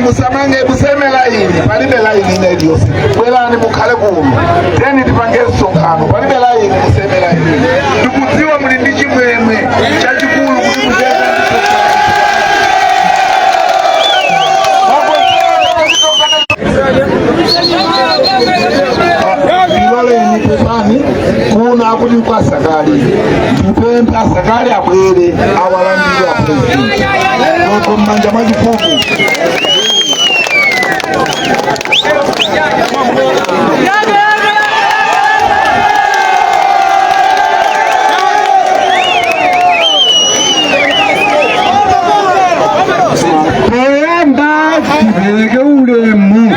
musamange museme laini palibe laini nediyo bwelani mukhale kuno teni tipange msonkhano palibe laini museme laini tikudziwa muli ndi chimwemwe chachikulu kuti muzeza ndivaleni pepani kuna kuti kwa Sakali tipempha Sakali abwere awalandire a president loko mmanja mwachifumu poyamba tipereke ulemu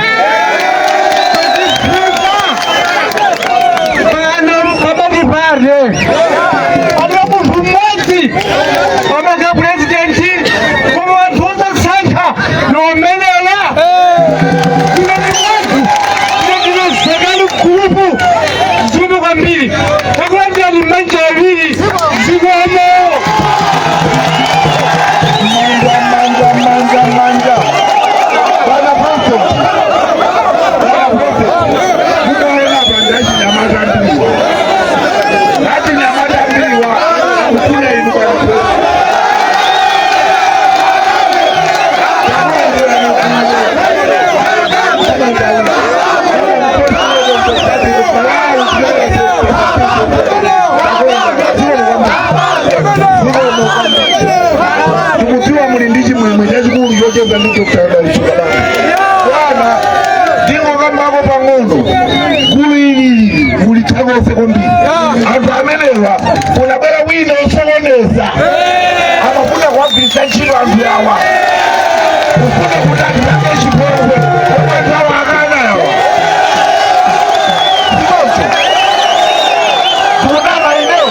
unabera wino usogoneza amafuna kuwagirisa nchilo wandu yawa ufuna kutatiake chipongwe umatawa akana yawa sikoso kunama ineo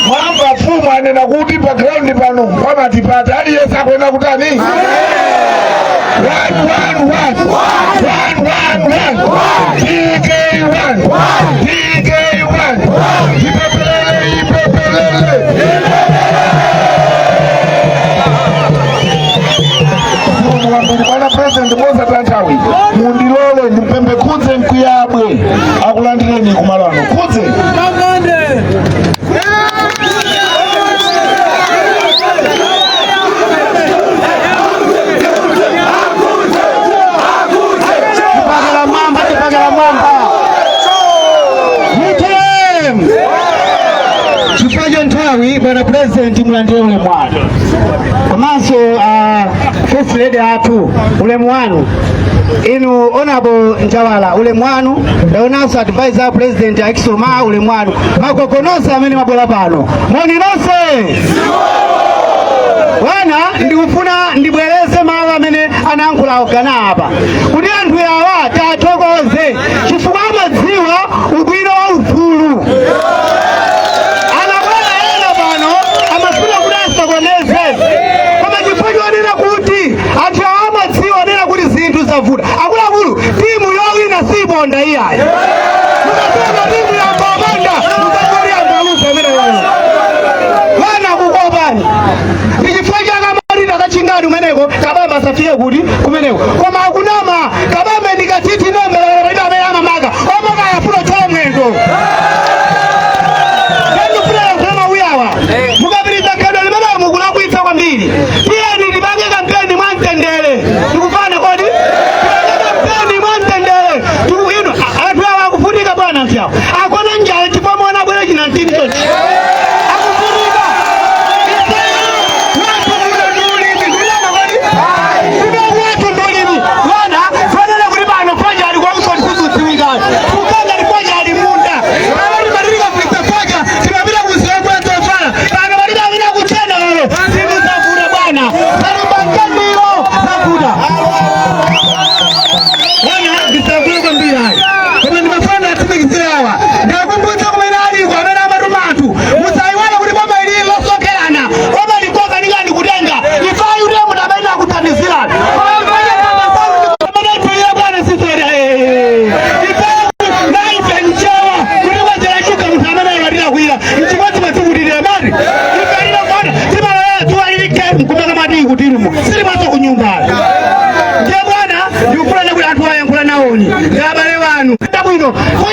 mwamba fumu anena kuti pa ground pano kwa tipata hali yesa kwenda kutani 1-1-1 DK1 DK1 Bwana President Moza Tantawi mundilole ndipembe kudze mkuyabwe akulandireni kumalano kudze Bwana President mlandire ule mwana komanso first lady atu ule mwanu inu honorable Njawala ule mwanu leonaso advisor president akisoma ule mwanu makoko nonse amene mabwera pano moni nonse wana ndikufuna ndibwereze mawu amene anayankhula ogana apa kuti anthu awa tathokoze chifukwa amadziwa ubwino wa ufulu akulu timu yowina sibonda iyayi mukasema timu ya Mbabanda mukakoli andalusa mene wana kukopani ichifanya kamarina kachingani umeneko kabamba safiye kuti kumeneko koma akunama kabamba ndikatiti nombela ina ameyama maka omaka yafuno chomwendo kendo funa kama uyawa mukapiriza kendo limena mukulakwitsa kwambiri iye nilibange kampeni mwantendele tikufana kodi ako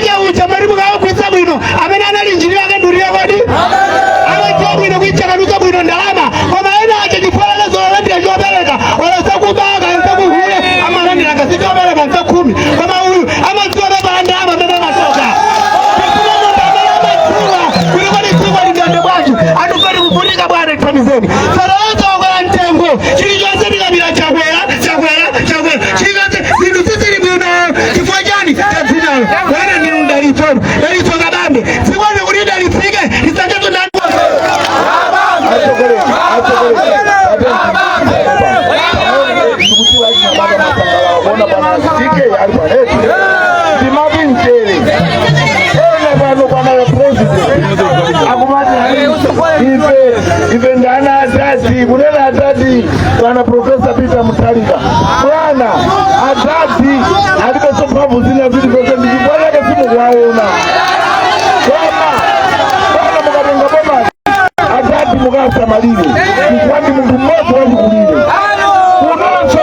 chifukwa ucha marimu kawo kwisa bwino amene analinjirira akandurira kodi amadziwa bwino kuichakanuza bwino ndalama koma ena acha chifukwa zolandira chopereka olasakubaga nsakuhule amalandira ngasi chopereka nsakhumi koma uyu amadziwa pepala ndalama pepala matoka atufari kufunika bwana itamizeni saraza wakala ntengo chilichonse ndikabila chakwela chilichonse zindu sisili bwino chifukwa chani tazinayo wana nirunda lichoru dalichoka bambe sikoni kulida lifike lisangeto ndani ife ndana atati kunena atati kana Profesa Peter Mutharika bwana atati alipo mphamvu zina zili pese ndikubwana ke simukuwaona koma bwana mukatenga boma atati mukasamalire ndikwandi munthu mmodzi wachikulire kunonso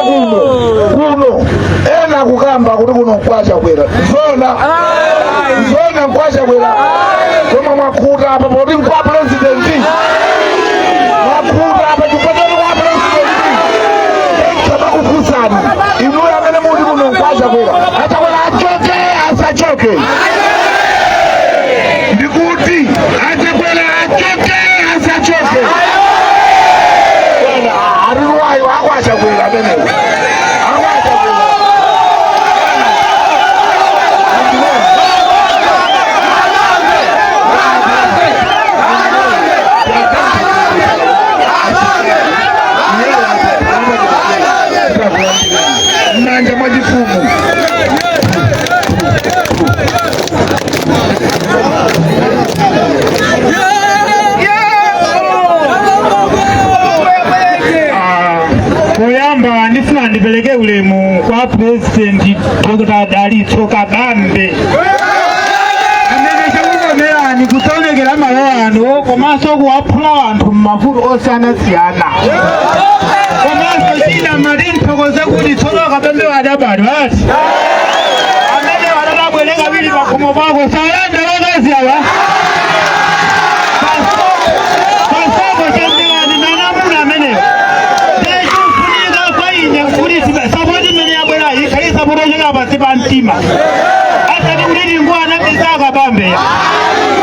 kuno ena kukamba kuti kuno nkwacha kwera zona nkwacha kwera koma mwakuta apa poti nkwa presidenti mwakuta apa chipatani wa presidenti kama kukusani inu amene muti kuno nkwacha kwera achakwera achoke asachoke ndikuti achakwera achoke asachoke ariwayo akwacha kwera amenewo ndipeleke ulemu kwa President Dr. Dalitso Kabambe amene chakukomera ni kutonekera malo ano komanso kuwaphula anthu m'mavuto osiyana-siyana komanso china mati nthokoze kuti tsono Kabambe wadabali basi amene wadababwere kabiri pakhomo pako salanda wakazi awa pasoko chambirani nanamuna amenewa sabodi mene ya bwela hii kai sabodi njega basi bantima hata ni ulini nguwa na kisaka bambe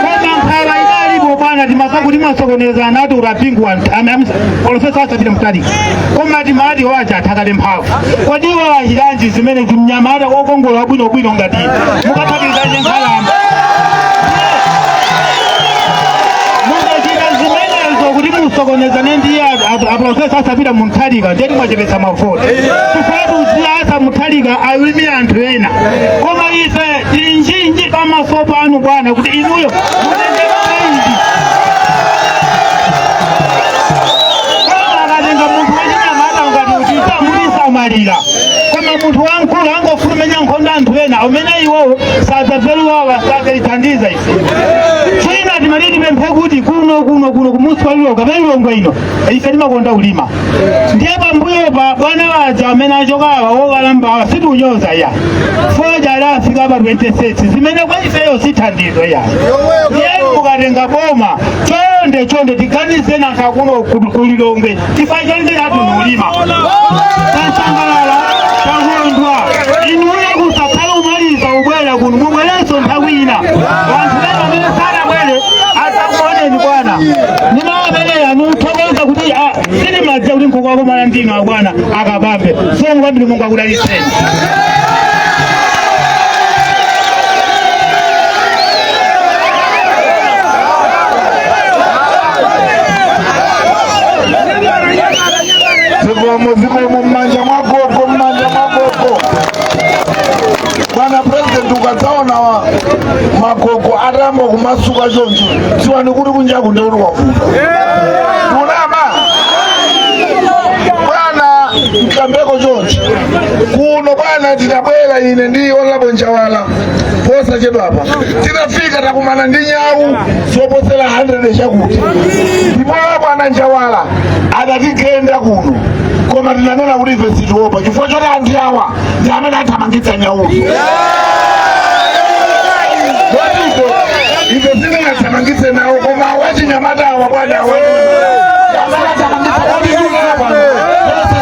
kama mkara inali bobana timasaku ni masokoneza na atu urapingu Profesa Peter Mutharika koma timadi wacha atakale mphavu kodiwa wahiranji zimene zimnyamada wakongola wabwino ngati mukatakiza njengalamba kuti musokoneza nendi Profesa Peter Mutharika ndeti mwachepesa mafoto tufatu siasa Mutharika awimi anthu ena koma ife tinjinji pamaso anu bwana kuti inuyo munendeaidi koma akatenga munthu wachinyamata ngati kuti mulisamalira koma munthu wamkulu angofulumenya nkhondo anthu ena umene iwowo sadzaveluwawa sadzalithandiza ife china timaliti pemphe kuti kuno kumusi walilo kapelilongo ino ife timakonda ulima ndiye pambuyopa bwana waja amene achokawa wokalambawa situnyoza ya foja alafika pa 26 zimene kwa ifeyo sithandizo ya ndiye mukatenga boma chonde tiganize na kakuno kulilongwe tifachonde atu ulima tasangalala takondwa inuye kusakhala umaliza ubwela kuno mubwelenso nthawina wanthu lena amene sana bwele atakuoneni bwana nimawabeleya nuthokoza kuti sili madze kuti nkhokwako mala ndino bwana akabambe songo kwambiri Mulungu akudaliseni zikomo mmanja mwakoko bwana president ukadzaona makoko atamba kumasuka choncho siwani kuti kunjaku ndi kuti wafuta kunama bwana mkambeko choncho kuno bwana tidabwera ine ndi Honorable Njawala posa chedu apa tinafika takumana ndi nyau zoposera 100 chakuti ndipo bwana Njawala adatigenda kuno koma tinanena kuti ife situopa chifukwa choti anthu awa ndi amene athamangitsa nyauzo tamangise nawo koma wachinyamata wa bwana wa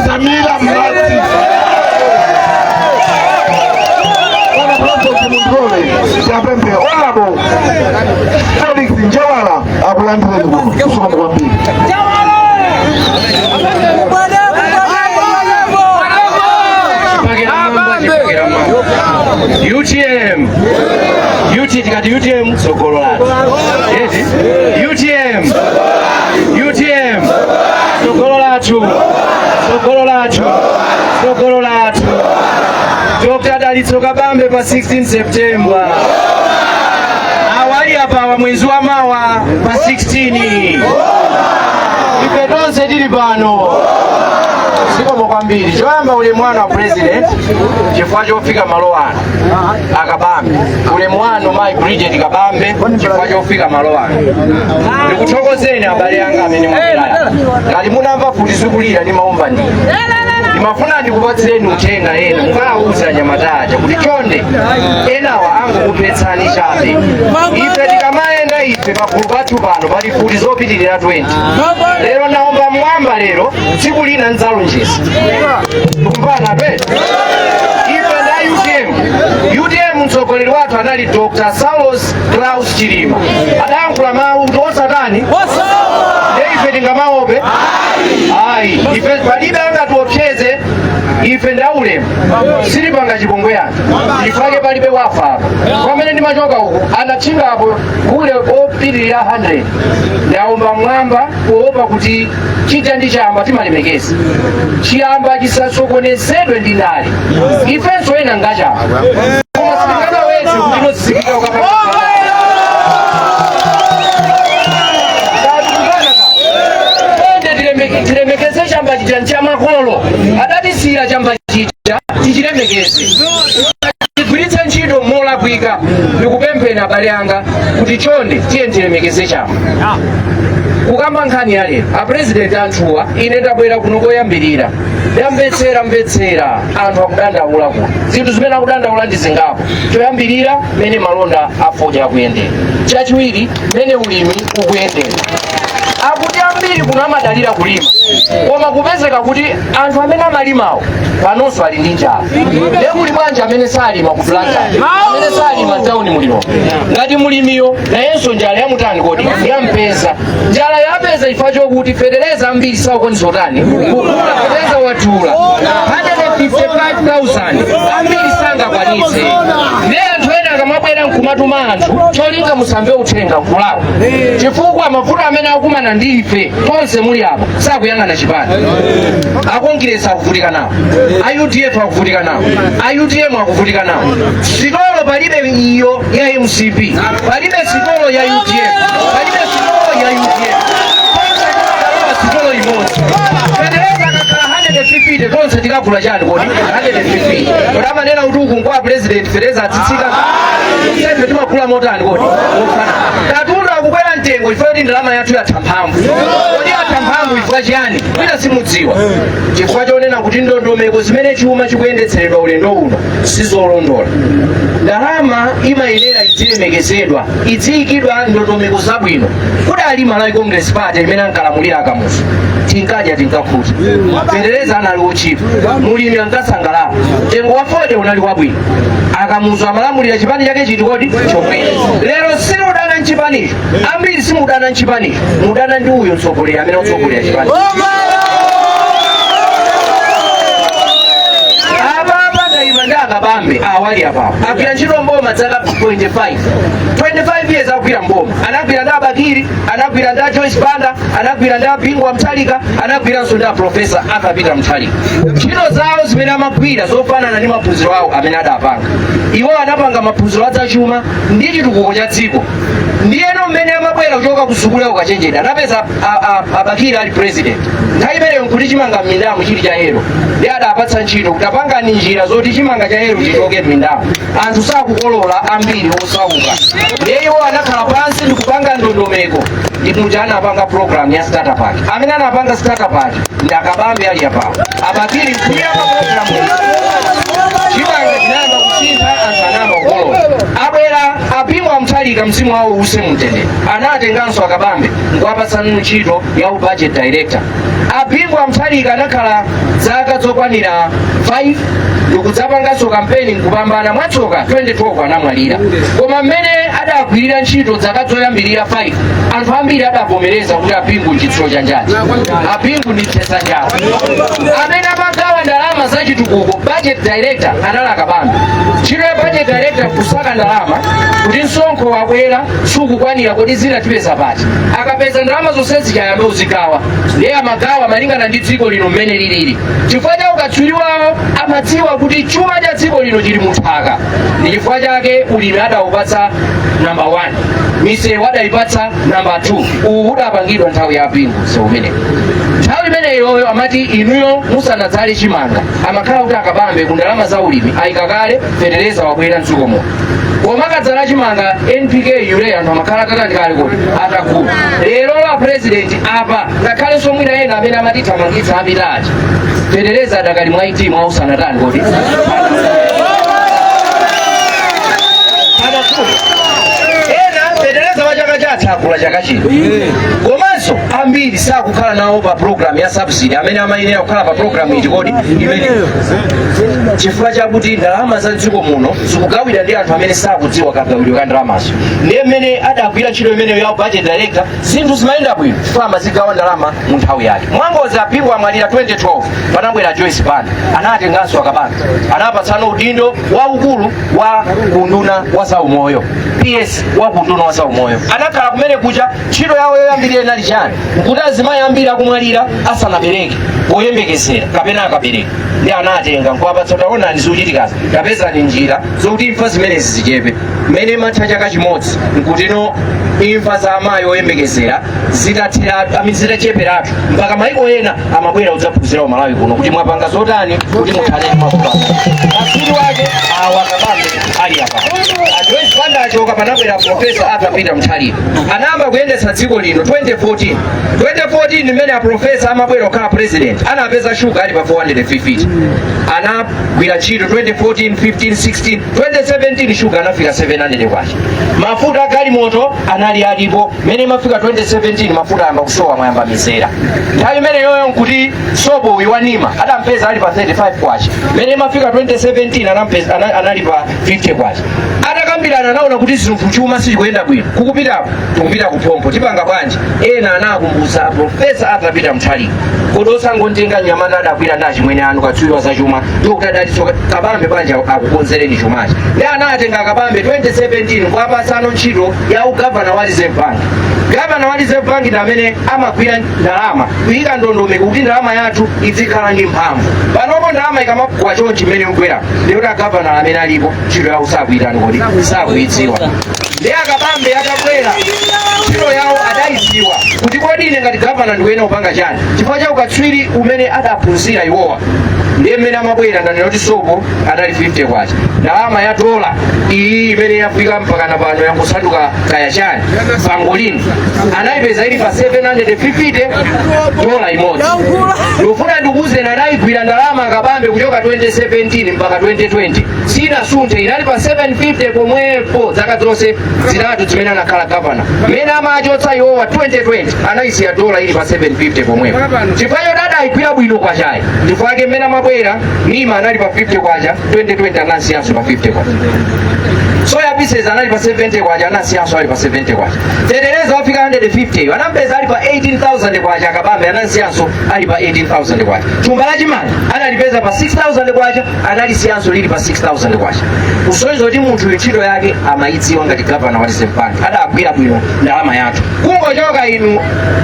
Samira Mrati wana Francis Mundole Chapembe Olabo Felix Njawala akulandire kusoma mwambi UTM UTM Sokolola UTM Sokolola Dr. Dalitso Kabambe pa 16 September awali hapa mwezi wa mawa pa 16 ife tonse tili pano siko mokwambiri choyamba ule mwana wa president chifukwa chofika malo ano akabambe ule mwana mai Bridget Kabambe chifukwa chofika malo ano ndikuthokozeni abale anga amene mukilaya kali munamva futi zikulira ndi maomba ndi ndimafuna ndikupatsireni uthenga ena mukauza nyamataja kuti chonde enawa angokupetsani chabe ife tikamayenda ife pagulu pathu pano pali futi zopitirira 20 lero naomba mwamba lero tsiku lina ndzalonjeza kumpana pe ife nda UTM mtsogoleri wathu anali Dr. Saulos Klaus Chilima adayankhula mawu tosatani ife tingamaope ayi ife palibe angatiopseze ife ndaulemu silipanga chipongwe yake ifake palibe wafa pamene ndimachoka uku anatchingapo kule opitirira 100 ndaomba mwamba kuopa kuti chija ndi chamba timalemekeza chiyamba chisasokonezedwe ndi ndale ifenso ena ngachapa koma sitingana weze kuti inozisikika ukapaa tilemekeze chamba chija nchamakolo adatisira chamba chija tichilemekeze tigwiritse ntchito molakwika ndikupempheni abale anga kuti chonde tiye tilemekeze chamba kukamba nkhani ya lero apresident anthuwa ine ndabwera kuno koyambirira ndamvetsera anthu akudandaula kuno zinthu zimene akudandaula ndi zingapo choyambirira mene malonda afodya akuyendera chachiwiri mene ulimi ukuyendera akuti ambiri kuno amadalira kulima koma kupezeka kuti anthu amene amalimawo panonso ali ndi njala ndekuli bwanji amene salima ku Blantyre amene salima mtauni mulimo ngati mulimiyo nayenso njala yamutani kodi yampeza njala yapeza ifa chokuti federeza ambiri saukoniza utani kukula federeza watula 155,000 ambiri sangakwanitse ne anthu ena akamabwera nkumatuma anthu cholinga musamve uthenga nkulawo chifukwa mavuto amene akumana ndi ife tonse muli apo sakuyang'ana chipani akongiresa akuvutika nawo UDF akuvutika nawo UTM akuvutika nawo sitolo palibe iyo ya MCP palibe sitolo ya UDF palibe sitolo ya UDF sitolo imodzi federeza kakhala 150 tonse tikagula chani kodi 150 kodi amanena kuti uku nkwa president federeza atitsika ife timakula motani kodi katundu akukwera mtengo ife kuti ndalama yathu yatha mphamvu kodi yatha mphamvu ifika chiyani kwina simudziwa chifukwa chonena kuti ndondomeko zimene chuma chikuyendetseredwa ulendo uno sizolondola ndalama imayenera idzilemekezedwa idziyikidwa ndondomeko zabwino kudali Malawi Congress Party imene ankalamulira akamuso tinkadya tinkakhuta federeza anali wochipa mulimi ankasangalala mtengo wa fode unali wabwino akamuso amalamulira chipani chake chiti kodi chomwene lero simudana nchipanicho ambiri simudana nchipanicho mudana ndi uyo mtsogoleri amene utsogolera chipani Kabambe awali apapo agwira ntchito mboma zaka 25 years agwira mboma anagwira ndi Abakiri anagwira ndi Joyce Banda anagwira ndi Bingwa Mtalika anagwiranso ndi Professor akapita Mtalika ntchito zawo zimene amagwira zofanana ndi maphunziro awo amene adapanga iwo anapanga maphunziro adzachuma ndi chitukuko cha dziko ndiyeno mmene amabwera kuchoka kusukula ukachenjera anapeza Abakiri ali president nthawi imeneyo nkuti chimanga m'mindamu chili cha Hero ndi adapatsa ntchito kuti apangani njira zoti chimanga cha Hero chichoke m'mindamu anthu sakukolola ambiri osauka ndiye iwo anakhala pansi ndi kupanga ndondomeko ndipo anapanga program ya startup pack amene anapanga startup pack ndi Akabambe ali apapo Abakiri nkuyamba program chimanga chinayamba kusintha anthu anayamba kukolola abwera apingwa Mutharika msimu wawo use mutendere anatenganso akabambe nkwapasanu ntchito ya budget director. Apingwa Mutharika anakhala zaka zokwanira 5 ndikudzapanganso kampeni nkupambana mwatsoka 2012 anamwalira. Koma mmene adagwirira ntchito zaka zoyambirira 5 anthu ambiri adavomereza kuti Apingu nchitso cha njati, Apingu ndi mtesa njati. Amene amagawa ndalama za chitukuko budget director anali akabambe. Ntchito ya budget director kusaka ndalama kuti msonkho wabwera sukukwanira kodi zina tipeza pati. Akapeza ndalama zonse zikayambe uzikawa ndiye amagawa malingana ndi dziko lino mmene lilili. Chifukwa cha ukatswiri wawo amadziwa kuti chuma cha dziko lino chili munthaka. Ndi chifukwa chake ulimi adawupatsa number 1, misewu adayipatsa number 2. Uwu udapangidwa nthawi ya Apingu seumene. Nthawi imeneyoyo amati inuyo musanadzale chimanga amakhala kuti akabambe ku ndalama za ulimi ayikakale fetereza wabwera mdziko muno. Koma kadzala chimanga NPK urea anthu amakhala kakandikale kuti atakula. Lero la president apa ngakhale somwina ena amene amati thamangitsa apitachi fetereza adakali mwaiti mwausanatani kuti atakula chaka chino. Komanso ambiri sakukhala nawo pa program ya subsidy amene amayenera kukhala pa program iti kodi imene. Chifukwa chakuti ndalama za dziko muno zikugawidwa ndi anthu amene sakudziwa kagawidwe ka ndalamazo. Ndiye mmene adagwira ntchito imeneyo ya budget director zinthu zimayenda bwino chifukwa amazigawa ndalama mu nthawi yake. Mwangozi Apingu amwalira 2012 panabwera Joyce Banda anatenganso akabambe anapatsana udindo waukulu wa unduna wa zaumoyo, PS wa unduna wa zaumoyo. Anakhala kumene kuja ntchito yawo yoyambirira inali chani kuti azimayi ambiri akumwalira asanabereke poyembekezera kapena akabereka. Ndi anatenga nkwapatsa taonani zochitikazi tapezani njira zokuti imfa zimenezi zichepe. Mmene matha chaka chimodzi nkutino imfa za amayi oyembekezera zitacheperatu mpaka maiko ena amabwera udzaphunzira wa Malawi kuno kuti mwapanga zotani kuti muthane mafuta. Asili wake awakabambe ali apa. Joyce Banda achoka panabwera Professor Arthur Peter Mutharika anayamba kuyendetsa dziko lino 2014 mmene a professor amabwera kukhala president anapeza shuga ali pa 450. Anagwira ntchito 2014, 15, 16, 2017 shuga anafika 700 kwacha. Mafuta agalimoto anali alipo mmene mafika 2017 mafuta amba kusowa mwayamba mizera. Nthawi imene yoyo nkuti sopo wiwanima adampeza ali pa 35 kwacha mmene mafika 2017 anali pa 50 kwacha. Atakambirana naona kuti zinthu chuma sichikuyenda bwino kukupitapo tikupita kupompo tipanga bwanji. Ena anakumbuza Professor Arthur Peter Mutharika kodi osangontenga nyamata adakwira ndi achimwene anu katswiri za chuma ndokuti adatiso kabambe banja akukonzereni chumachi. Ndi anatenga kabambe 2017 kwapasano ntchito ya ugavana wa Reserve Bank. Gavana wa Reserve Bank ndi amene amagwira ndalama kuyika ndondomeko kuti ndalama yathu izikhala ndi mphamvu. Panopo ndalama ikamakuwa chonchi mmene mkwera ndikuti agavana amene alipo ntchito yawo sakuitani kodi sakuidziwa. Ndi akabambe atabwera ntchito yawo adayidziwa kuti kodi ine ngati gavana ndikuyena kupanga chani chifukwa cha ukatswiri umene adaphunzira iwowa. Ndiye mmene amabwera ndanena kuti sopo adali 50 kwacha. Ndalama ya dola iyi imene yafika mpaka na pano yangosanduka kaya chani pangolini anayipeza ili pa 750 dola imodzi. Ndikufuna ndikuze anayigwira ndalama akabambe kuchoka 2017 mpaka 2020 sinasunthe inali pa 750 pomwepo zaka zonse zitatu zimene anakhala gavana. Mmene amachotsa iwowa 2020 anayisiya dola ili pa 750 pomwepo. Chifukwa dada ayigwira bwino kwachayi chifukwa ake mmene amabwera nima anali pa 50 kwacha 2020 anasiyanso pa 50 kwacha. Soya pieces anali pa 70 kwacha anasiyanso ali pa 70 kwacha. Tetereza wafika 150 anampeza ali pa 18,000 kwacha akabambe anasiyanso ali pa 18,000 kwacha. Chumba la chimanga analipeza pa 6,000 kwacha analisiyanso lili pa 6,000 kwacha. Usonizo kuti munthu ntchito yake amayidziwa ngati gavana wa Reserve Bank adagwira bwino ndalama yathu. Kungochoka inu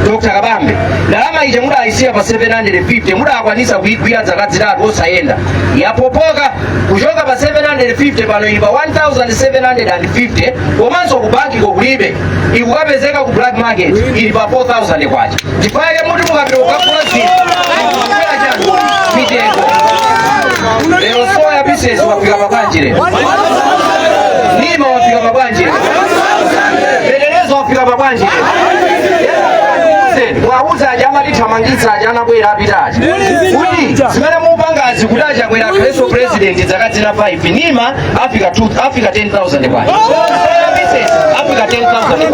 Dr. Kabambe ndalama ije mudayisiya pa 750 mudakwanisa kuyigwira zaka zitatu osayenda yapopoka kuchoka pa 750 pano ili pa 1,750 komanso ku banki kokulibe ikukapezeka ku black market ili pa 4,000 kwacha. Chifukwa yake muti mukapita kukagula zinthu mitengo. Lero soya pieces wafika mabwanji lero. Nima wafika mabwanji lero. Tetereza wafika mabwanji lero. Wauza ajama lithamangitsa ajana bwera apitachi. Kuti zimene mupangazi sikutacha kwera kreso president zakadzina 5 nima Africa 10,000 kwa Africa 10,000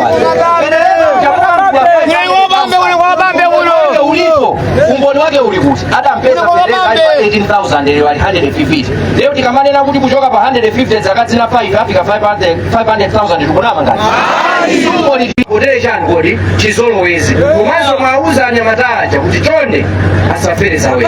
kwa ulipo umboni wake ulikuti hata mpesa 18,000 leo 150 leo tikamanena kuti kuchoka pa 150 zakadzina 5 Africa 500,000 tukunama ngati umboni hotel chani kodi chizolowezi kumazo mauza anyamataja kuti chonde asafere zawe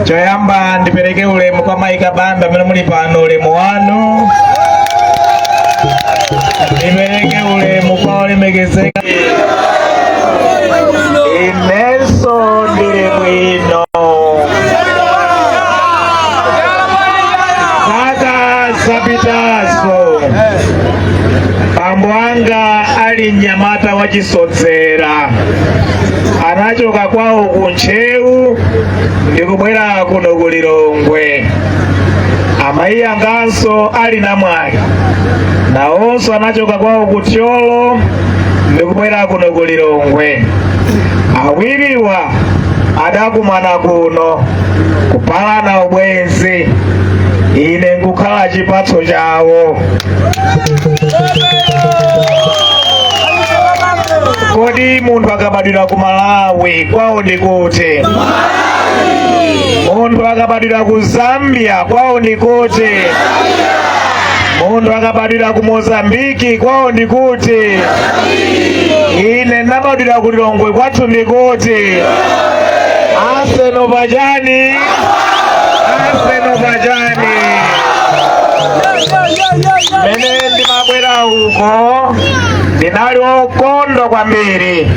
choyamba ndipereke ulemu kwa Maika Bambe amene muli pano, ulemu wanu. Ndipereke ulemu kwa olemekezeka inenso ndili bwino zaka zapitazo bambo anga ali mnyamata wachisodzera anachoka kwawo kunchewu ndikubwera kuno ku Lilongwe. Amayi anganso ali namwali nawonso anachoka kwawo ku Tyolo ndikubwera kuno ku Lilongwe. Awiriwa adakumana kuno kupalana ubwenzi, ine nkukhala chipatso chawo. Kodi munthu akabadwira ku Malawi kwawo ndikuti? Munthu akabadwira ku Zambia kwawo ndikuti? Munthu akabadwira ku Mozambiki kwawo ndikuti? Ine nabadwira ku Lilongwe kwathu ndikuti? Aseno pachani, aseno pachani. Mene ndimabwera uko ndinali okondwa kwambiri,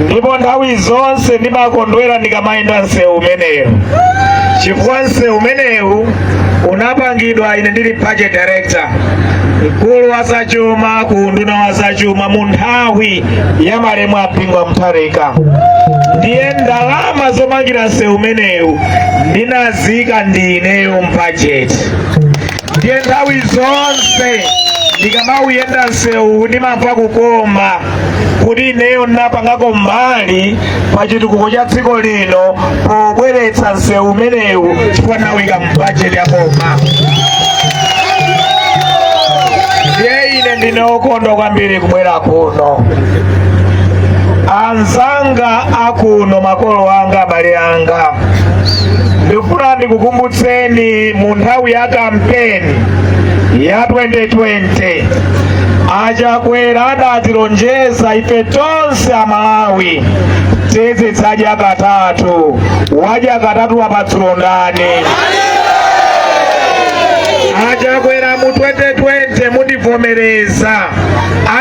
ndipo nthawi zonse ndimakondwera ndikamayenda msewu umenewu, chifukwa msewu umenewu unapangidwa ine ndili budget director mkulu wa zachuma ku nduna wa zachuma mu nthawi ya malemu apingwa Mutharika. Ndiye ndalama zomangira msewu umenewu ndinazika ndineyo mbudget. Ndiye nthawi zonse ndikamawuyenda msewu ndimamva kukoma kuti ineyo ndinapangako mbali pa chitukuko cha dziko lino pobweretsa msewu umenewu chifukwa nawika mbudget ya boma. Ndiye ine ndine okondwa kwambiri kubwera kuno. Anzanga akuno, makolo anga, abale anga, ndifuna ndikukumbutseni mu nthawi ya kampeni ya 2020 achakwera adatilonjeza ife tonse Amalawi teze tsadya katatu, wadya katatu wapatsulo ndani. Achakwera mu 2020 mundivomereza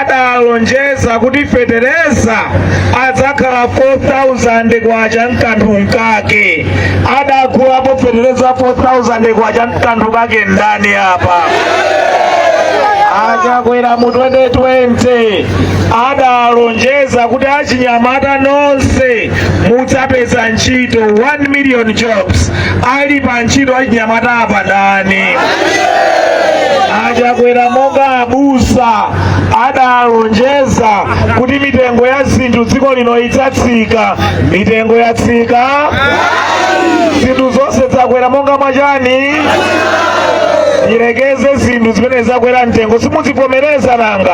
adalonjeza kuti fetereza adzakhala 4,000 kwacha mkanthu mkake. Adagulapo fetereza 4,000 kwacha mkanthu kake ndani apa. Achakwera mu 2020 adalonjeza kuti achinyamata nonse mudzapeza ntchito 1 million jobs. Ali pa ntchito achinyamata apa ndani. Achakwera monga abusa adalonjeza kuti mitengo ya zinthu dziko lino idzatsika. Mitengo yatsika, zinthu zonse zakwera monga mwachani. Iregeze zinthu zimene zakwera mtengo simuzivomereza nanga.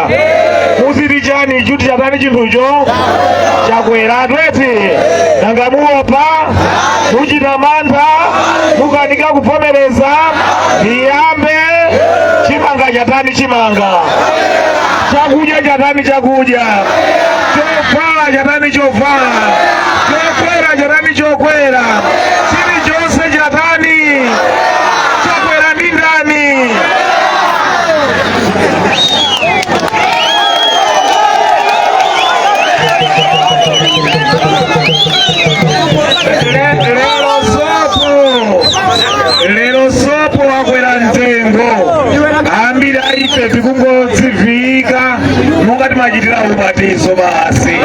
Muziti chani chuti chatani chinthucho chakwera atweti nanga muopa muchita mantha mukanika kuvomereza iyambe. Chimanga chatani chimanga, chakudya chatani chakudya, chovala chatani chovala, chokwera chatani chokwera, chilichonse chatani chakwera ndi ndani. majitira ubatizo basi.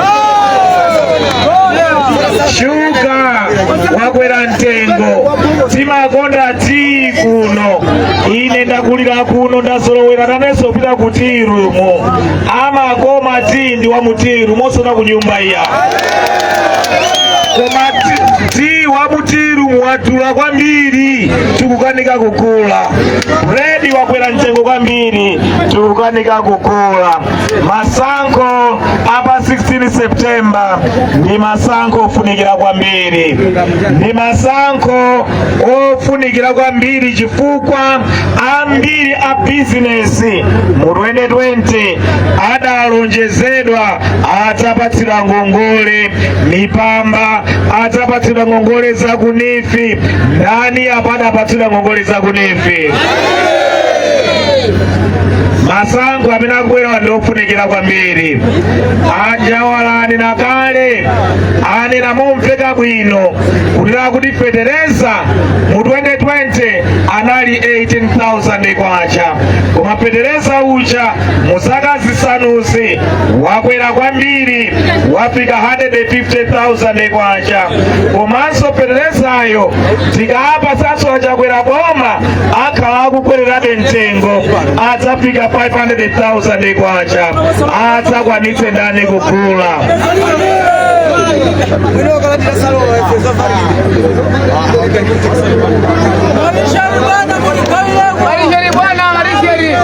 Shuka wakwera ntengo timakonda ti kuno ine ndakulira kuno ndasolowera naneso pita kutirumo amakoma ti ndi wa mutiru mosona kunyumba iya koma ti wa mutiru watula kwambiri tukukanika kukula redi wakwera ntengo kwambiri tukukanika kukula masanko apa 16 Septemba ndi masanko ofunikira kwambiri ndi masanko ofunikira kwambiri chifukwa ambiri a bizinesi mu 2020 adalonjezedwa atapatsidwa ngongole mipamba atapatsidwa ngongole za kunifi ndani apadapatsidwa ngongole za kunifi masango amene akubwera ndiofunikira kwambiri ajawalani na kale anena momveka bwino kutira kuti fetereza mu 2020 anali 18,000 kwacha koma fetereza ucha mu zaka zisanuzi wakwera kwambiri wafika 150,000 kwacha komanso feterezayo tikapa saso achakwera boma akhala akukwererabe mtengo adzafika 500,000 kwacha adzakwanitse ndani kukula Marisheri bwana, Marisheri.